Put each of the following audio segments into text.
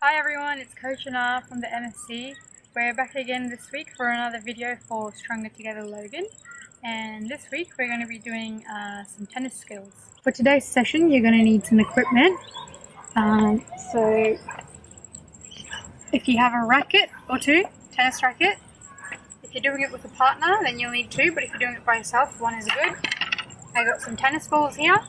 Hi everyone, it's Coach Anar from the MSC. We're back again this week for another video for Stronger Together Logan. And this week we're going to be doing some tennis skills. For today's session you're going to need some equipment. So if you have a racket or two, tennis racket. If you're doing it with a partner then you'll need two, but if you're doing it by yourself, one is good. I got some tennis balls here.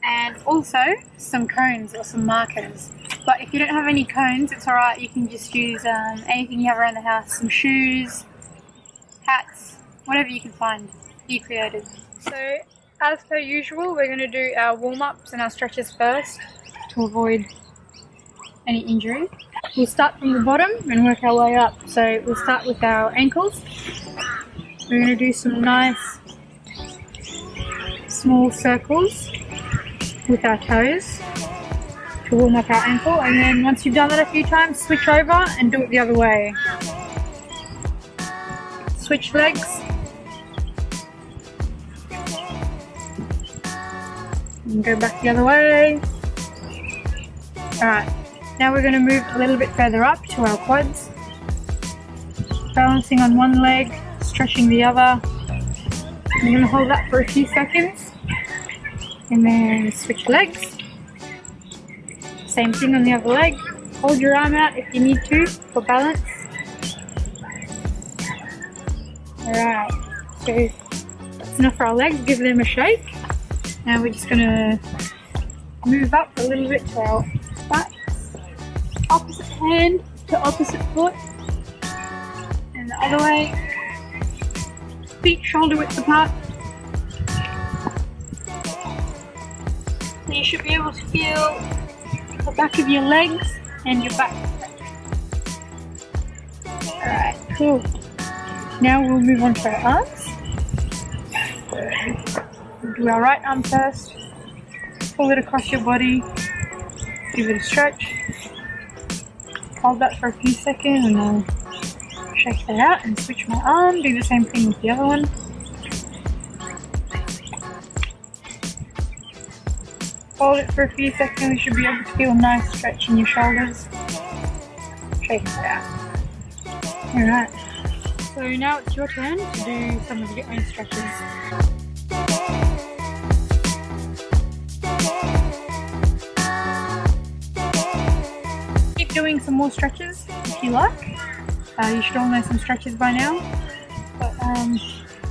And also some cones or some markers. But if you don't have any cones, it's alright, you can just use anything you have around the house. Some shoes, hats, whatever you can find. Be creative. So, as per usual, we're going to do our warm-ups and our stretches first to avoid any injury. We'll start from the bottom and work our way up. So, we'll start with our ankles. We're going to do some nice small circles with our toes to warm up our ankle, and then once you've done that a few times, switch over and do it the other way. Switch legs. And go back the other way. Alright, now we're going to move a little bit further up to our quads. Balancing on one leg, stretching the other. I'm going to hold that for a few seconds. And then switch legs. Same thing on the other leg. Hold your arm out if you need to for balance. Alright, so that's enough for our legs. Give them a shake. Now we're just going to move up a little bit to our backs. Opposite hand to opposite foot. And the other way. Feet shoulder width apart. You should be able to feel the back of your legs and your back. Alright, cool. Now we'll move on to our arms. We'll do our right arm first. Pull it across your body. Give it a stretch. Hold that for a few seconds and I'll shake that out and switch my arm. Do the same thing with the other one. Hold it for a few seconds, you should be able to feel a nice stretch in your shoulders. Shake it out. Alright, so now it's your turn to do some of your own stretches. Keep doing some more stretches if you like. You should all know some stretches by now. But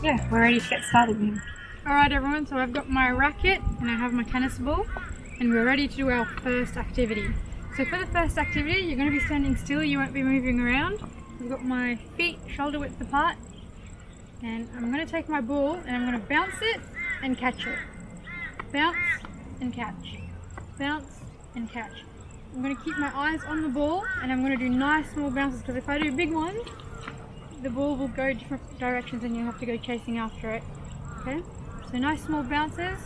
yeah, we're ready to get started now. Alright everyone, so I've got my racket and I have my tennis ball and we're ready to do our first activity. So for the first activity, you're going to be standing still, you won't be moving around. I've got my feet shoulder width apart and I'm going to take my ball and I'm going to bounce it and catch it. Bounce and catch. Bounce and catch. I'm going to keep my eyes on the ball and I'm going to do nice small bounces because if I do big ones, the ball will go different directions and you'll have to go chasing after it. Okay? So nice small bounces.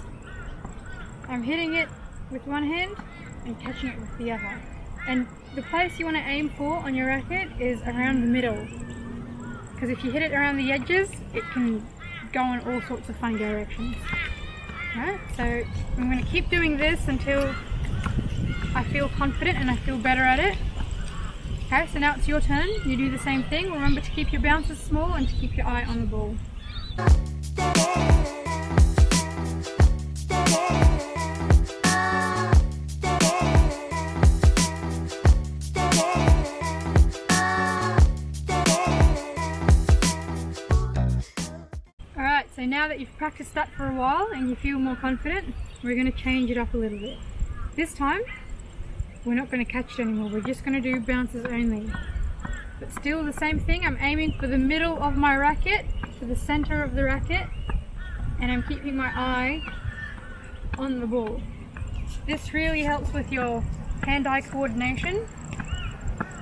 I'm hitting it with one hand and catching it with the other. And the place you want to aim for on your racket is around the middle. Because if you hit it around the edges, it can go in all sorts of funny directions. Alright, so I'm going to keep doing this until I feel confident and I feel better at it. Okay, so now it's your turn. You do the same thing. Remember to keep your bounces small and to keep your eye on the ball. Alright, so now that you've practiced that for a while and you feel more confident, we're going to change it up a little bit. This time, we're not going to catch it anymore, we're just going to do bounces only. But still the same thing, I'm aiming for the middle of my racket, to the center of the racket, and I'm keeping my eye on the ball. This really helps with your hand-eye coordination,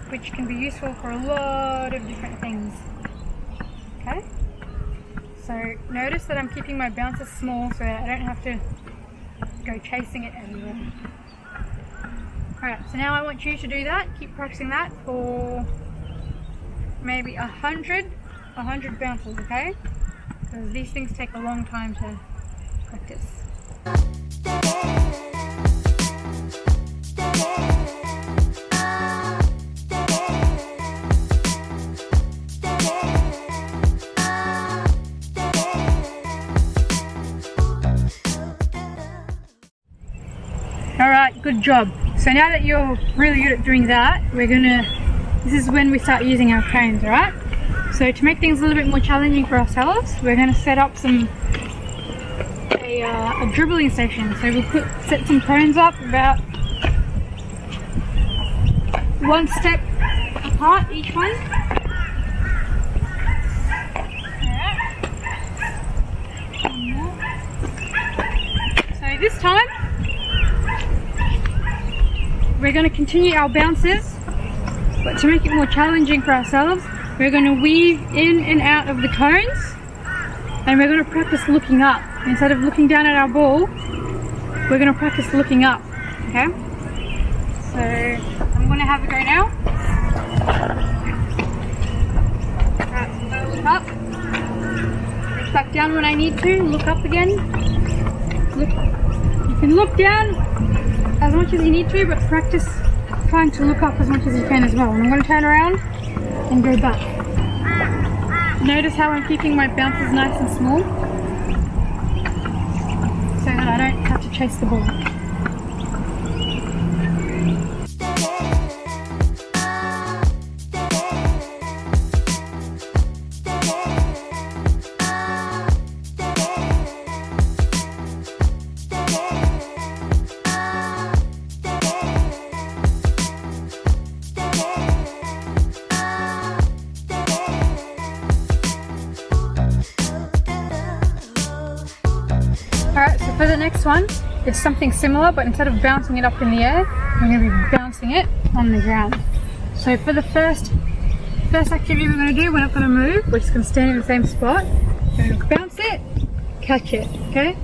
which can be useful for a lot of different things. Okay? So notice that I'm keeping my bounces small so that I don't have to go chasing it everywhere. Alright, so now I want you to do that. Keep practicing that for maybe 100 bounces, okay? Because these things take a long time to practice. Good job. So now that you're really good at doing that, this is when we start using our cones, alright? So to make things a little bit more challenging for ourselves, we're going to set up a dribbling station. So we'll set some cones up about one step apart, each one. So this time, we're going to continue our bounces, but to make it more challenging for ourselves, we're going to weave in and out of the cones, and we're going to practice looking up. Instead of looking down at our ball, we're going to practice looking up, okay? So I'm going to have a go now. Alright, so I'm going to look up. Reach back down when I need to, look up again. You can look down as much as you need to, but practice trying to look up as much as you can as well. And I'm going to turn around and go back. Notice how I'm keeping my bounces nice and small, so that I don't have to chase the ball. Alright, so for the next one, it's something similar, but instead of bouncing it up in the air, we're going to be bouncing it on the ground. So for the first activity we're going to do, we're not going to move, we're just going to stand in the same spot. We're going to bounce it, catch it, okay?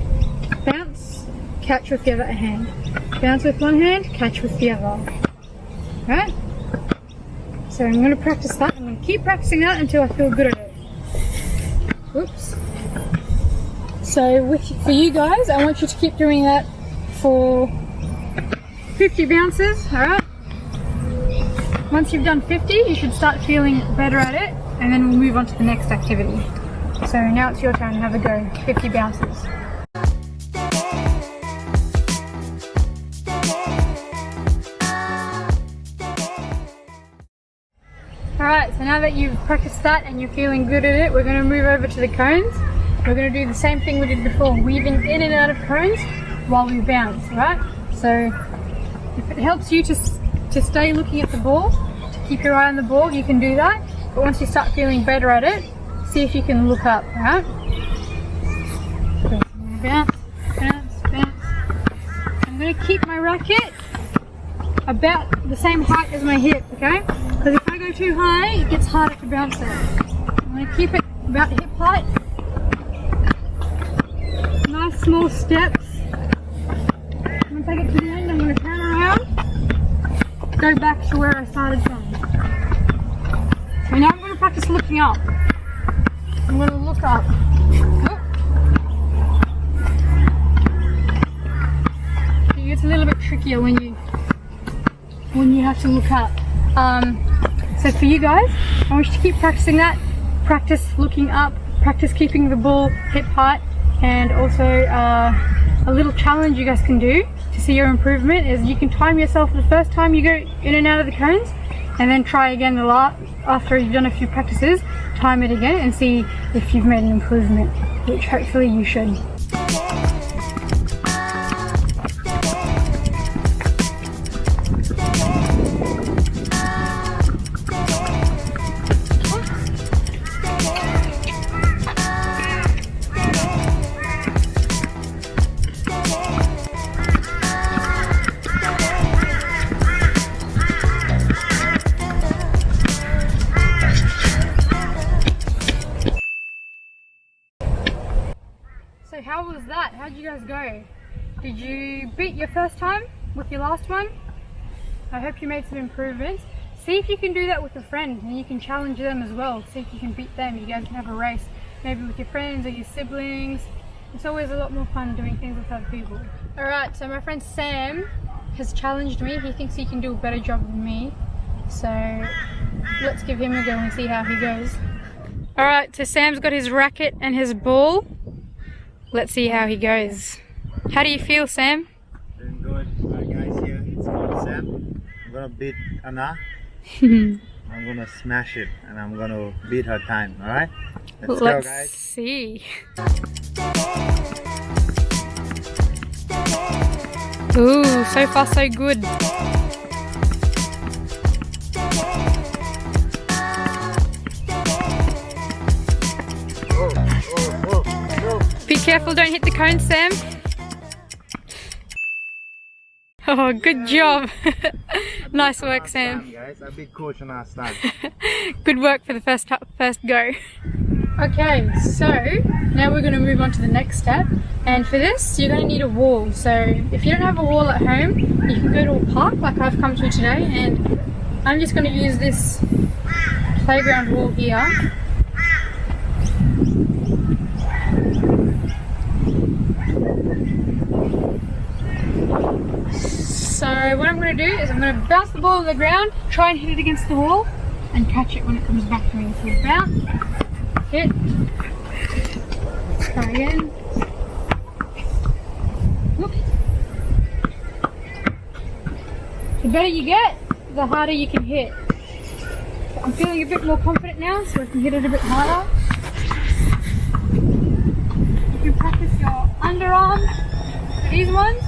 Bounce, catch with the other hand. Bounce with one hand, catch with the other. Alright? So I'm going to practice that. I'm going to keep practicing that until I feel good at it. Whoops. So for you guys, I want you to keep doing that for 50 bounces, alright? Once you've done 50, you should start feeling better at it, and then we'll move on to the next activity. So now it's your turn, have a go, 50 bounces. Alright, so now that you've practiced that and you're feeling good at it, we're going to move over to the cones. We're going to do the same thing we did before, weaving in and out of cones while we bounce, right? So if it helps you to stay looking at the ball, to keep your eye on the ball, you can do that. But once you start feeling better at it, see if you can look up, right? So bounce, bounce, bounce. I'm going to keep my racket about the same height as my hip, okay? Because if I go too high, it gets harder to bounce it. I'm going to keep it about hip height. Nice small steps. Once I get to the end, I'm going to turn around, go back to where I started from. So now I'm going to practice looking up. I'm going to look up. It gets a little bit trickier when you have to look up. So for you guys, I want you to keep practicing that. Practice looking up. Practice keeping the ball hip height. And also a little challenge you guys can do to see your improvement is you can time yourself the first time you go in and out of the cones, and then try again after you've done a few practices, time it again and see if you've made an improvement, which hopefully you should. So how was that? How did you guys go? Did you beat your first time with your last one? I hope you made some improvements. See if you can do that with a friend, and you can challenge them as well. See if you can beat them. You guys can have a race, maybe with your friends or your siblings. It's always a lot more fun doing things with other people. Alright, so my friend Sam has challenged me. He thinks he can do a better job than me. So let's give him a go and see how he goes. Alright, so Sam's got his racket and his ball. Let's see how he goes. How do you feel, Sam? Doing good. Alright guys, here. gonna beat Anar. I'm gonna smash it and I'm gonna beat her time, alright? Let's go, guys. See. Ooh, so far so good. Be careful, don't hit the cone, Sam. Oh, good job. Nice work, Sam. Guys, I beat coach on our stand. Good work for the first go. Okay, so now we're going to move on to the next step, and for this you're going to need a wall. So if you don't have a wall at home, you can go to a park like I've come to today, and I'm just going to use this playground wall here. So what I'm going to do is I'm going to bounce the ball on the ground, try and hit it against the wall and catch it when it comes back to me. So bounce, hit, try again. Whoop. The better you get, the harder you can hit. So I'm feeling a bit more confident now, so I can hit it a bit harder. You can practice your underarm, these ones,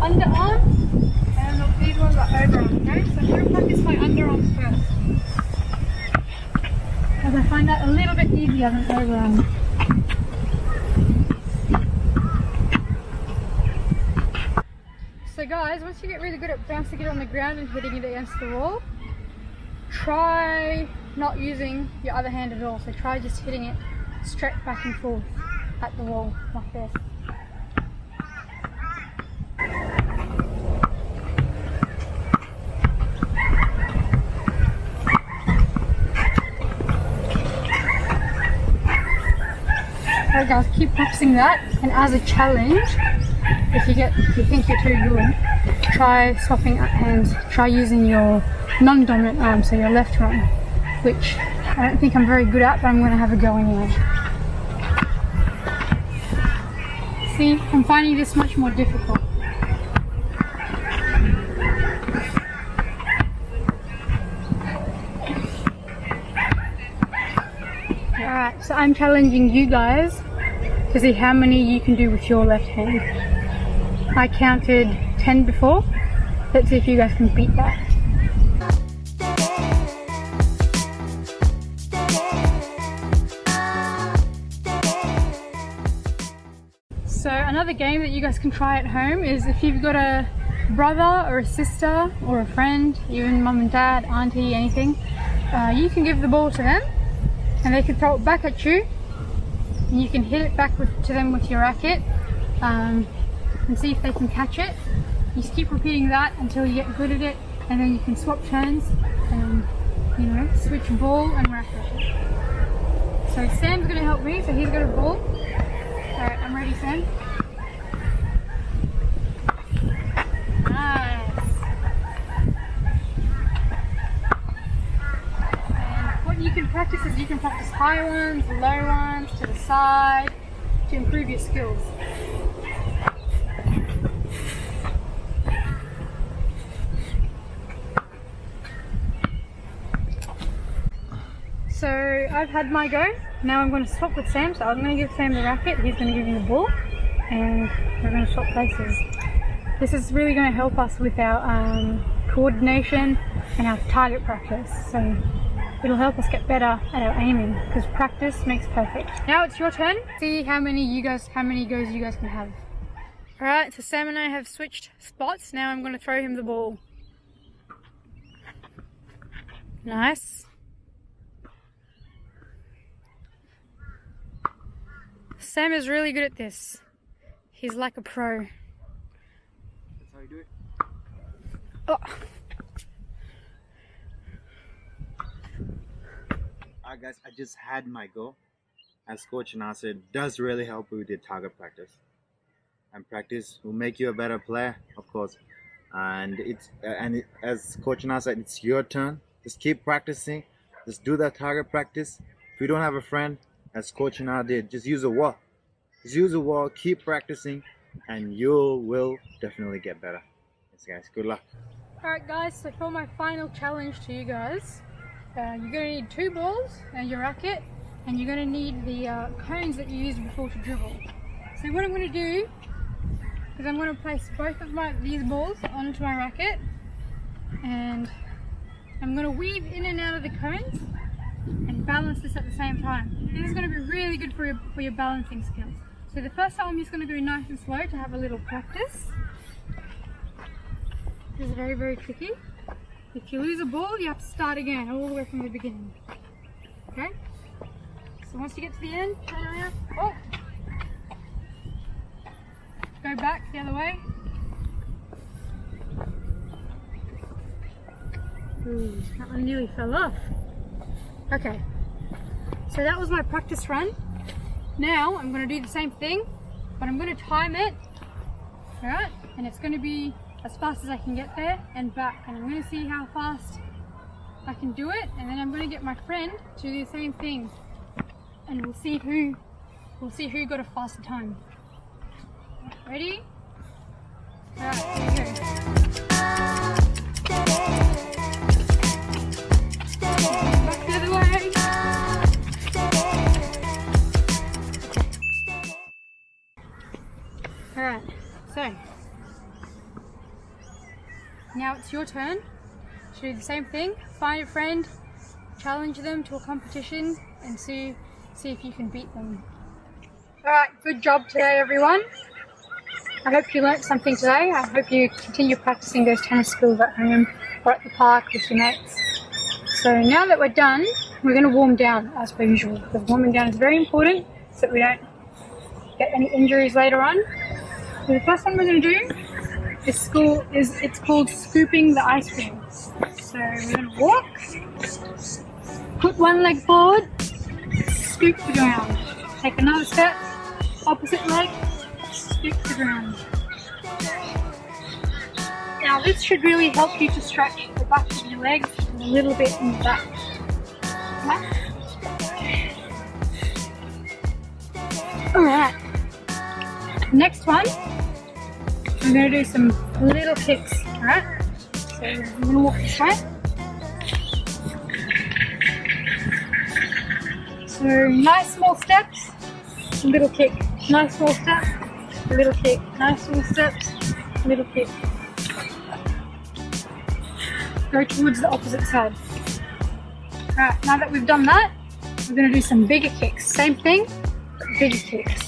underarm, and these ones are overarm, okay? So I'm going to practice my underarms first, because I find that a little bit easier than overarm. So guys, once you get really good at bouncing it on the ground and hitting it against the wall, try not using your other hand at all. So try just hitting it straight back and forth at the wall, like this. Alright guys, keep practicing that, and as a challenge, if you think you're too good, try swapping hands. Try using your non-dominant arm, so your left one, which I don't think I'm very good at, but I'm going to have a go anyway. See, I'm finding this much more difficult. Alright, so I'm challenging you guys to see how many you can do with your left hand. I counted 10 before. Let's see if you guys can beat that. So another game that you guys can try at home is if you've got a brother or a sister or a friend, even mum and dad, auntie, anything, you can give the ball to them and they can throw it back at you, and you can hit it back to them with your racket and see if they can catch it. You just keep repeating that until you get good at it, and then you can swap turns and, you know, switch ball and racket. So Sam's going to help me, so he's got a ball. Alright, I'm ready, Sam. Nice. And what you can practice is you can practice high ones, low ones, to the side, to improve your skills. So I've had my go. Now I'm going to swap with Sam. So I'm going to give Sam the racket, he's going to give me the ball, and we're going to swap places. This is really going to help us with our coordination and our target practice. So it'll help us get better at our aiming, because practice makes perfect. Now it's your turn. See how many goes you guys can have. Alright, so Sam and I have switched spots. Now I'm going to throw him the ball. Nice. Sam is really good at this. He's like a pro. That's how you do it. Oh. Alright guys, I just had my go. As Coach Anar said, it does really help with your target practice. And practice will make you a better player, of course. And as Coach Anar said, it's your turn. Just keep practicing. Just do that target practice. If you don't have a friend, as Coach Anar did, just use a wall. Just use a wall, keep practicing, and you will definitely get better. Yes guys, good luck. Alright guys, so for my final challenge to you guys, you're going to need 2 balls and your racket, and you're going to need the cones that you used before to dribble. So what I'm going to do is I'm going to place both of these balls onto my racket, and I'm going to weave in and out of the cones and balance this at the same time. This is going to be really good for your balancing skills. So the first time I'm just going to go nice and slow to have a little practice. This is very, very tricky. If you lose a ball, you have to start again, all the way from the beginning. Okay? So once you get to the end, turn around. Oh! Go back the other way. Ooh, that one nearly fell off. Okay, so that was my practice run. Now I'm going to do the same thing, but I'm going to time it. Alright? And it's going to be as fast as I can get there and back. And I'm going to see how fast I can do it. And then I'm going to get my friend to do the same thing. And we'll see who got a faster time. Ready? Alright, here we go. Back the other way. Alright, so now it's your turn to do the same thing. Find a friend, challenge them to a competition, and see if you can beat them. Alright, good job today everyone. I hope you learnt something today. I hope you continue practicing those tennis skills at home or at the park with your mates. So now that we're done, we're going to warm down as per usual, because warming down is very important so that we don't get any injuries later on. So the first one we're going to do it's called scooping the ice cream. So we're going to walk, put one leg forward, scoop the ground. Take another step, opposite leg, scoop the ground. Now this should really help you to stretch the back of your legs and a little bit in the back. Alright, next one, I'm going to do some little kicks, alright? So I'm going to walk this way. So nice small steps, little kick, nice small step, little kick, nice small steps, little kick. Go towards the opposite side. Alright, now that we've done that, we're going to do some bigger kicks. Same thing, but bigger kicks.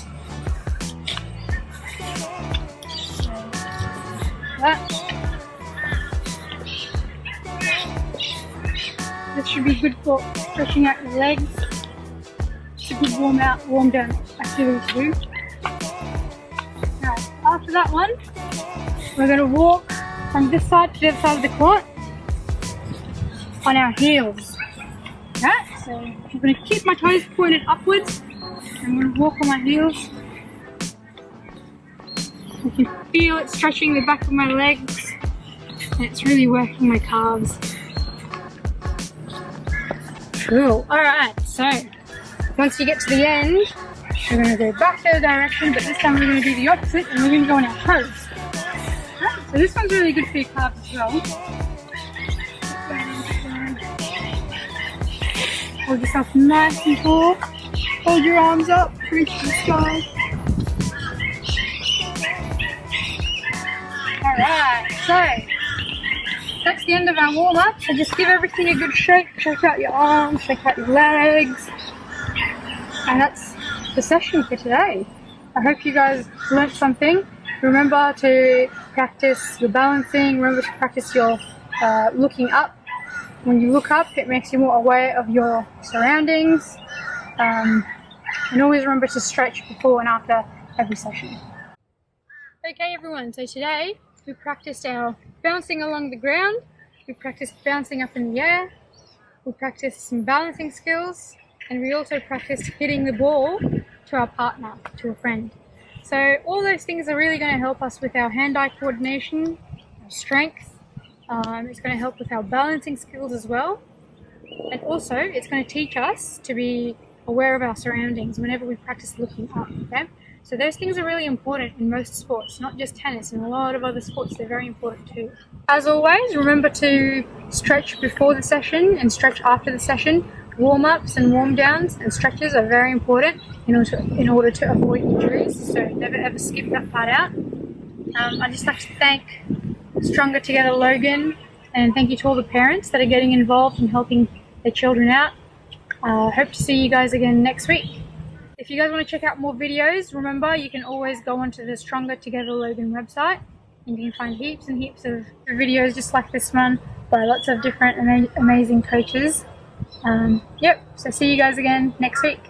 This should be good for stretching out your legs. It's a good warm down activity to do. Alright, after that one, we're going to walk from this side to the other side of the court on our heels. Alright, so I'm going to keep my toes pointed upwards. I'm going to walk on my heels. You can feel it stretching the back of my legs, and it's really working my calves. Cool. Alright, so once you get to the end, we're going to go back the other direction, but this time we're going to do the opposite and we're going to go on our toes. Right, so this one's really good for your calves as well. Hold yourself nice and tall. Hold your arms up, reach to the sky. Alright, so that's the end of our warm up. So just give everything a good shake. Shake out your arms, shake out your legs. And that's the session for today. I hope you guys learnt something. Remember to practice your balancing. Remember to practice your looking up. When you look up, it makes you more aware of your surroundings. And always remember to stretch before and after every session. Okay everyone, so today we practiced our bouncing along the ground, we practiced bouncing up in the air, we practiced some balancing skills, and we also practiced hitting the ball to our partner, to a friend. So all those things are really going to help us with our hand-eye coordination, our strength. It's going to help with our balancing skills as well. And also it's going to teach us to be aware of our surroundings whenever we practice looking up, okay? So those things are really important in most sports, not just tennis. In a lot of other sports, they're very important too. As always, remember to stretch before the session and stretch after the session. Warm-ups and warm-downs and stretches are very important in order to avoid injuries, so never ever skip that part out. I'd just like to thank Stronger Together Logan, and thank you to all the parents that are getting involved and helping their children out. Hope to see you guys again next week. If you guys want to check out more videos, remember you can always go onto the Stronger Together Logan website and you can find heaps and heaps of videos just like this one by lots of different amazing coaches. So see you guys again next week.